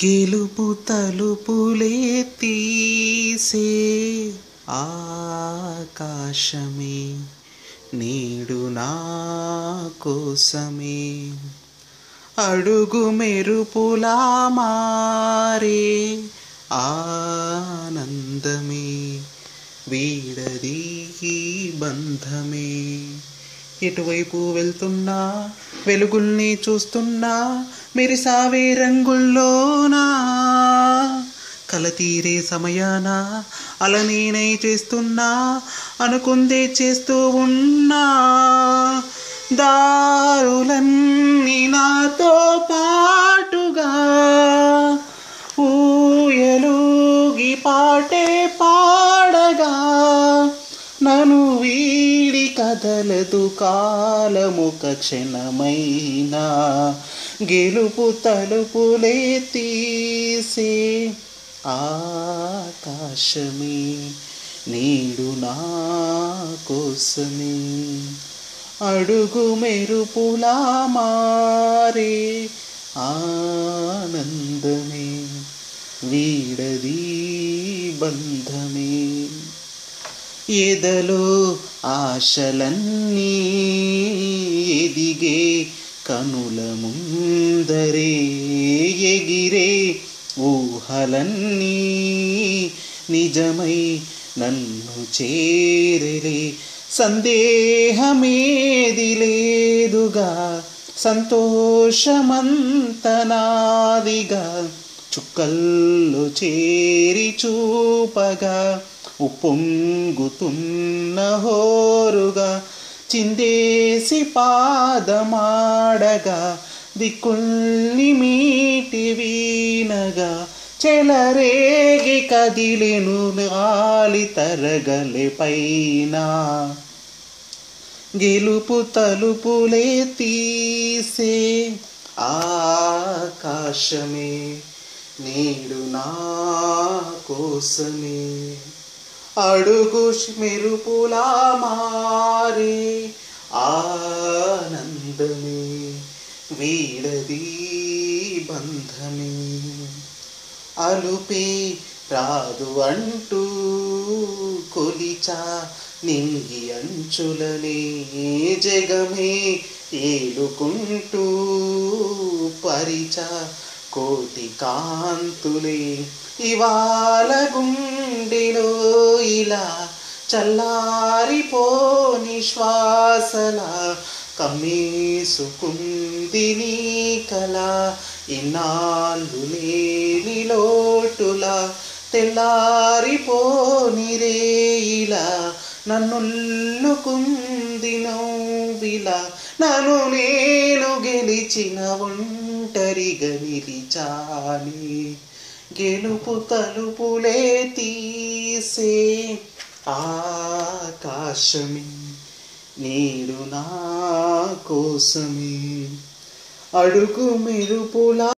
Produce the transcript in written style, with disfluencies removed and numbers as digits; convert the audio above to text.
గెలుపు తలుపులే తీసే ఆకాశమే నేడు నా కోసమే, అడుగు మెరుపులా మారే ఆనందమే, వీడది ఈ బంధమే. ఎటువైపు వెళ్తున్నా వెలుగుల్ని చూస్తున్నా, మెరిసావే రంగుల్లోనా, కలతీరే సమయాన అలనేనై చేస్తున్నా, అనుకుందే చేస్తూ ఉన్నా. దారులన్నీ నాతో పాటుగా ఊయలూగి పాటే పాడగా, నన్ను వీడి కదలదు కాలముక క్షణమైనా. గెలుపు తలుపులే తీసే ఆకాశమే నేడు నా కోసమే, అడుగు మెరుపులా మారే ఆనందమే, వీడది బంధమే. ఎదలో ఆశలన్నీ ఎదిగే కనుల ముందరే, ఎగిరే ఊహలన్నీ నిజమై నన్ను చేరలే. సందేహమేది లేదుగా, సంతోషమంతనాదిగా, చుక్కల్లో చేరి చూపగా, ఉప్పొంగుతున్న హోరుగా, చిందేసి పాదమాడగా, దిక్కుల్ని మీటి వీనగా, చెలరేగి కదిలెను గాలి తరగలే పైన. గెలుపు తలుపులే తీసే ఆకాశమే నేడు నా కోసమే, అడుగు మెరుపులా మారే ఆనందమే, వీడది బంధమే. అలుపే రాదు అంటూ కొలిచా నింగి అంచులనే, జగమే ఏలుకుంటూ పరిచా కోటి కాంతులే. ఇవాళ గుండెలో ఇలా చల్లారిపోని శ్వాసలా, కమ్మేసుకుంది నీ కల ఇన్నాళ్ళు లేని లోటులా. తెల్లారిపోని రేయిలా నన్నుల్లుకుంది నవ్విలా, నన్ను నేను గెలిచిన ఒంటరిగా నిలిచానే. గెలుపు తలుపులే తీసే ఆకాశమే నేడు నా కోసమే, అడుగు మెరుపులా